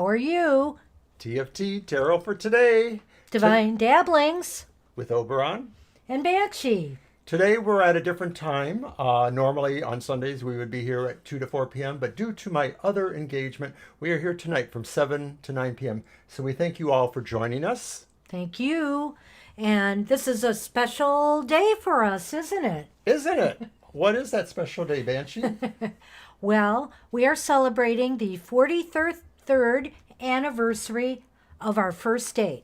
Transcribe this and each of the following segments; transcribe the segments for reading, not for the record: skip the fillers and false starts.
are you? TFT, Tarot for Today. Divine Dabblings With Oberon. and Banshee. Today we're at a different time. Normally on Sundays we would be here at 2 to 4 p.m. But due to my other engagement, we are here tonight from 7 to 9 p.m. So we thank you all for joining us. Thank you. And this is a special day for us, isn't it? Isn't it? What is that special day, Banshee? Well, we are celebrating the 43rd anniversary of our first date.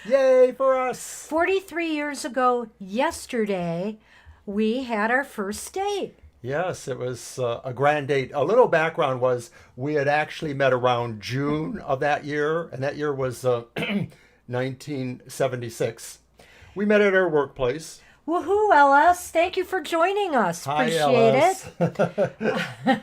Yay for us! 43 years ago yesterday, we had our first date. Yes, it was a grand date. A little background was we had actually met around June of that year, and that year was 1976. We met at our workplace. Woohoo, Ellis. Thank you for joining us. Hi, Appreciate Ellis. it.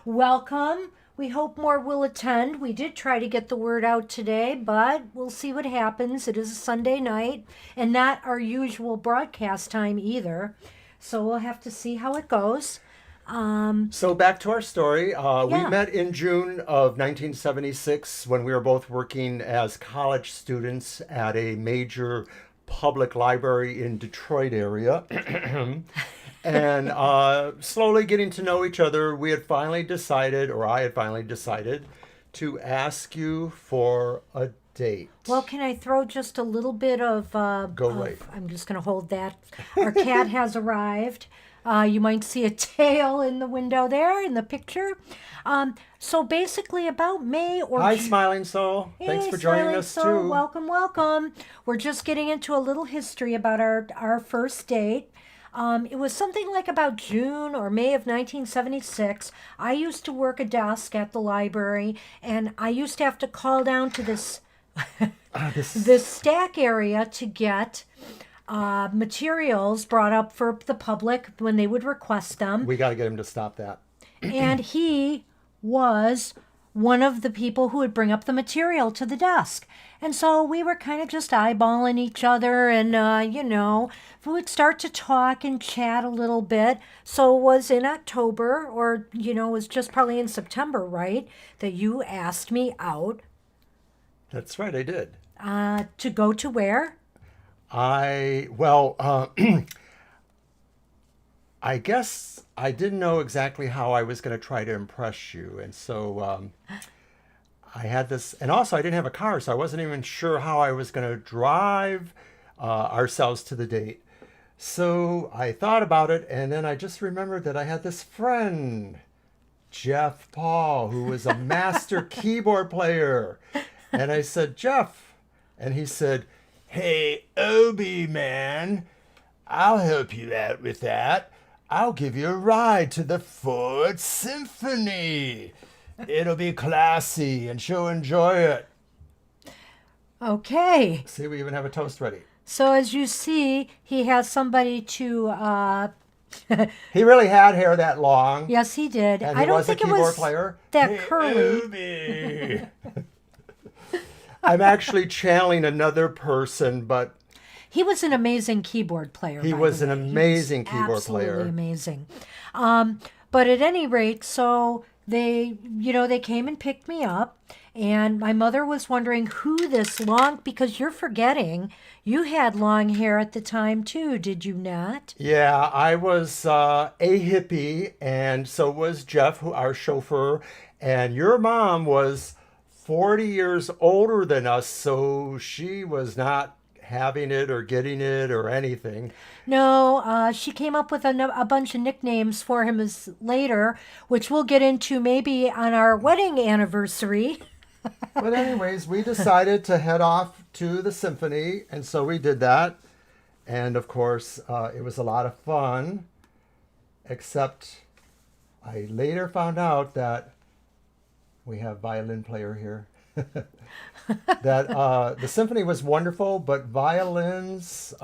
Welcome. We hope more will attend. We did try to get the word out today, but we'll see what happens. It is a Sunday night and not our usual broadcast time either. So we'll have to see how it goes. So back to our story. We Yeah. met in June of 1976 when we were both working as college students at a major public library in Detroit area. And slowly getting to know each other, we had finally decided, or I had finally decided, to ask you for a date. Well, can I throw just a little bit of... Go right. I'm just going to hold that. Our cat has arrived. You might see a tail in the window there in the picture. So basically about May or Hi, Smiling Soul. Thanks Hey, for joining Smiling us, Soul. too. Welcome, welcome. We're just getting into a little history about our first date. It was something like about June or May of 1976. I used to work a desk at the library, and I used to have to call down to this this stack area to get materials brought up for the public when they would request them. We got to get him to stop that. And he was one of the people who would bring up the material to the desk. And so we were kind of just eyeballing each other and, we would start to talk and chat a little bit. So it was in October or, it was just probably in September, right, that you asked me out That's right, I did. to go to where? I guess I didn't know exactly how I was going to try to impress you. And so I had this, and also I didn't have a car, so I wasn't even sure how I was going to drive ourselves to the date. So I thought about it, and then I just remembered that I had this friend, Jeff Paul, who was a master keyboard player. And I said, Jeff, and he said, hey, Obi, man, I'll help you out with that. I'll give you a ride to the Ford Symphony. It'll be classy and she'll enjoy it. Okay. See, we even have a toast ready. So as you see, he has somebody to... He really had hair that long. Yes, he did. And I he don't was think a it keyboard was player. that Hey, curly. Obi. I'm actually channeling another person, but He was an amazing keyboard player. he by was the an way. He amazing was keyboard absolutely player. amazing. But at any rate, so they came and picked me up, and my mother was wondering who this long, because you're forgetting you had long hair at the time too, did you not? Yeah, I was a hippie, and so was Jeff, our chauffeur. And your mom was 40 years older than us, so she was not having it or getting it or anything. No, she came up with a bunch of nicknames for him as later, which we'll get into maybe on our wedding anniversary. But anyways, we decided to head off to the symphony, and so we did that. And of course, it was a lot of fun, except I later found out that we have violin player here. That the symphony was wonderful, but violins,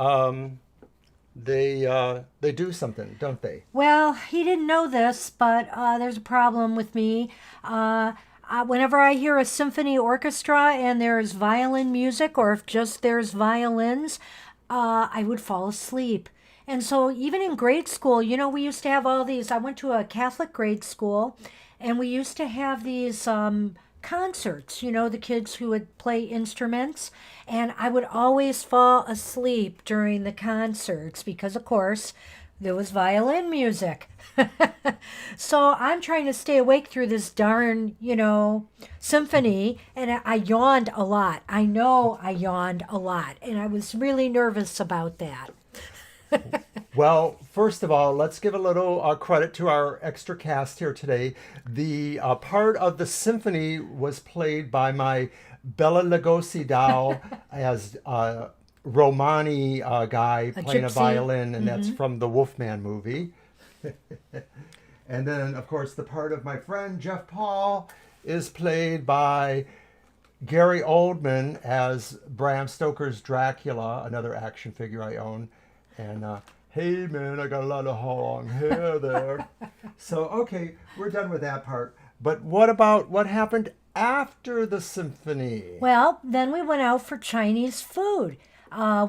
they do something, don't they? Well, he didn't know this, but there's a problem with me. Whenever I hear a symphony orchestra and there's violin music, or if just there's violins, I would fall asleep. And so even in grade school, we used to have all these. I went to a Catholic grade school, and we used to have these concerts, the kids who would play instruments, and I would always fall asleep during the concerts because, of course, there was violin music. So I'm trying to stay awake through this darn, symphony, and I yawned a lot. I know I yawned a lot, and I was really nervous about that. Well, first of all, let's give a little credit to our extra cast here today. The part of the symphony was played by my Bela Lugosi doll as Romani guy playing a gypsy. violin, and that's from the Wolfman movie. And then, of course, the part of my friend Jeff Paul is played by Gary Oldman as Bram Stoker's Dracula, another action figure I own. And hey, man, I got a lot of long hair there. So, okay, we're done with that part. But what about what happened after the symphony? Well, then we went out for Chinese food. I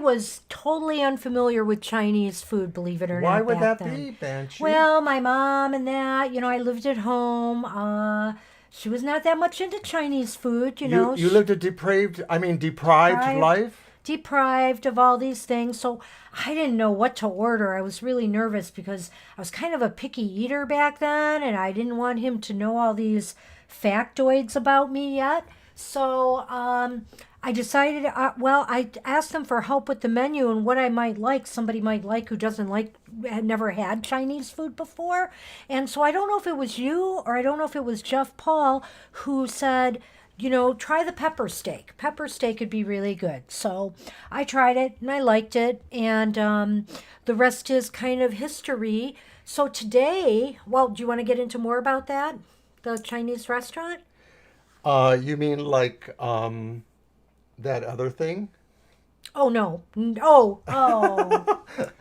was totally unfamiliar with Chinese food, believe it or Why not. would back that then. be, Banshee? Well, my mom and that, I lived at home. She was not that much into Chinese food, You lived a deprived Deprived. life? Deprived of all these things. So I didn't know what to order. I was really nervous because I was kind of a picky eater back then, and I didn't want him to know all these factoids about me yet. So I decided, I asked them for help with the menu and what I might like, somebody might like who doesn't like, had never had Chinese food before. And so I don't know if it was you or I don't know if it was Jeff Paul who said, try the pepper steak. Pepper steak would be really good. So I tried it and I liked it. And the rest is kind of history. So today, well, do you want to get into more about that? The Chinese restaurant? You mean like that other thing? Oh no. Oh.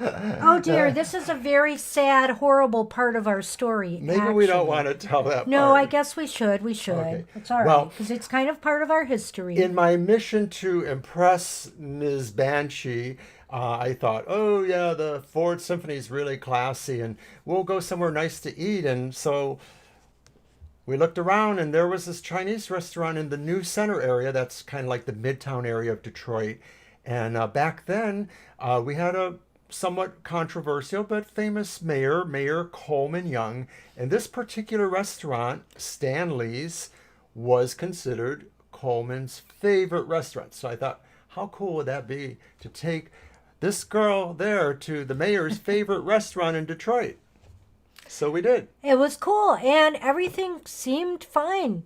Oh dear, this is a very sad, horrible part of our story. Maybe we don't actually. want to tell that No, part. I guess we should. We should. Okay. It's all Well, right because it's kind of part of our history. In my mission to impress Ms. Banshee, I thought, oh yeah, the Ford Symphony is really classy, and we'll go somewhere nice to eat. And so we looked around, and there was this Chinese restaurant in the New Center area. That's kind of like the Midtown area of Detroit. And back then, we had a somewhat controversial but famous mayor, Mayor Coleman Young. And this particular restaurant, Stanley's, was considered Coleman's favorite restaurant. So I thought, how cool would that be to take this girl there to the mayor's favorite restaurant in Detroit? So we did. It was cool, and everything seemed fine,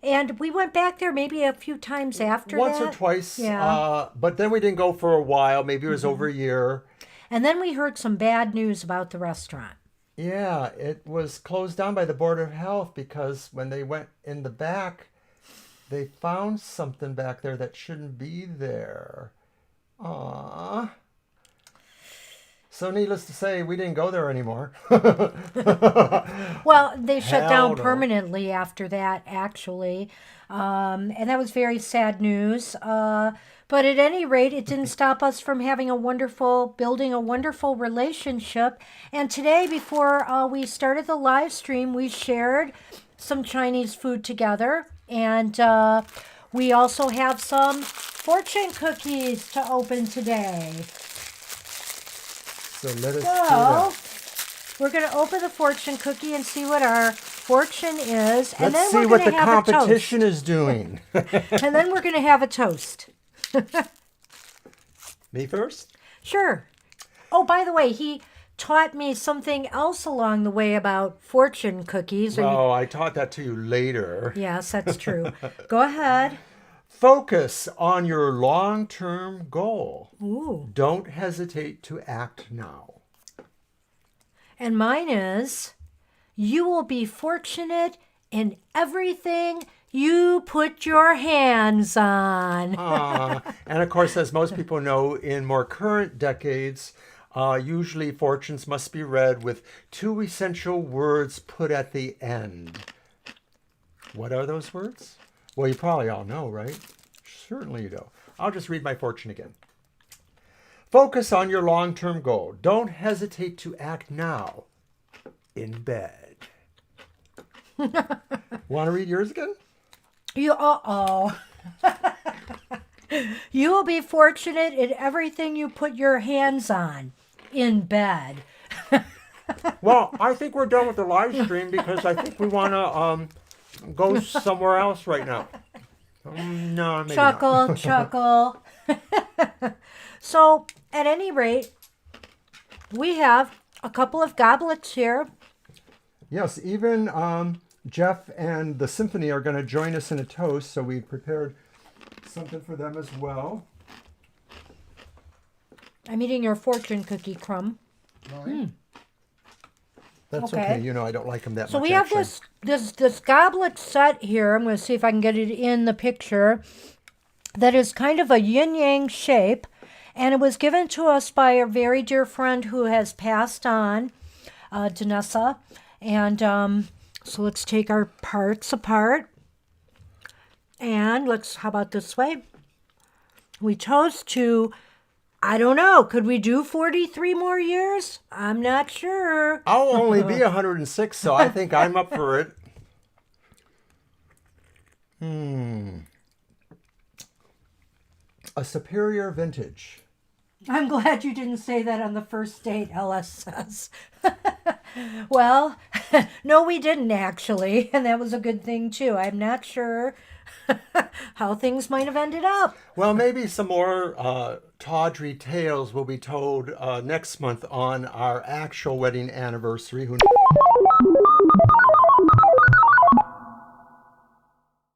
And we went back there maybe a few times after Once that. or twice. Yeah. But then we didn't go for a while. Maybe it was over a year. And then we heard some bad news about the restaurant. Yeah, it was closed down by the Board of Health because when they went in the back, they found something back there that shouldn't be there. Aww. So needless to say, we didn't go there anymore. Well, they shut Hell down no. permanently after that, actually. And that was very sad news. But at any rate, it didn't stop us from building a wonderful relationship. And today, before we started the live stream, we shared some Chinese food together. And we also have some fortune cookies to open today. So let us do So, that. we're going to open the fortune cookie and see what our fortune is. And Let's then see we're what going the to have competition is doing. a toast. And then we're going to have a toast. Me first? Sure. Oh, by the way, he taught me something else along the way about fortune cookies. Oh, I taught that to you later. Yes, that's true. Go ahead. Focus on your long-term goal. Ooh. Don't hesitate to act now. And mine is, you will be fortunate in everything you put your hands on. And of course, as most people know, in more current decades, usually fortunes must be read with two essential words put at the end. What are those words? Well, you probably all know, right? Certainly you do. I'll just read my fortune again. Focus on your long-term goal. Don't hesitate to act now. in bed. Want to read yours again? Uh-oh. You will be fortunate in everything you put your hands on in bed. Well, I think we're done with the live stream because I think we want to go somewhere else right now. No, maybe Chuckle, not. chuckle. So, at any rate, we have a couple of goblets here. Yes, even Jeff and the symphony are going to join us in a toast, so we prepared something for them as well. I'm eating your fortune cookie, Crumb. Right. That's Okay. okay. You know, I don't like them that So much. we have actually. this goblet set here. I'm going to see if I can get it in the picture. That is kind of a yin-yang shape. And it was given to us by a very dear friend who has passed on, Danessa. And so let's take our parts apart. And how about this way? We chose to, I don't know, could we do 43 more years? I'm not sure. I'll only be 106, so I think I'm up for it. A superior vintage. I'm glad you didn't say that on the first date, Ellis says. Well, no, we didn't actually, and that was a good thing too. I'm not sure how things might have ended up. Well, maybe some more tawdry tales will be told next month on our actual wedding anniversary. Who knows?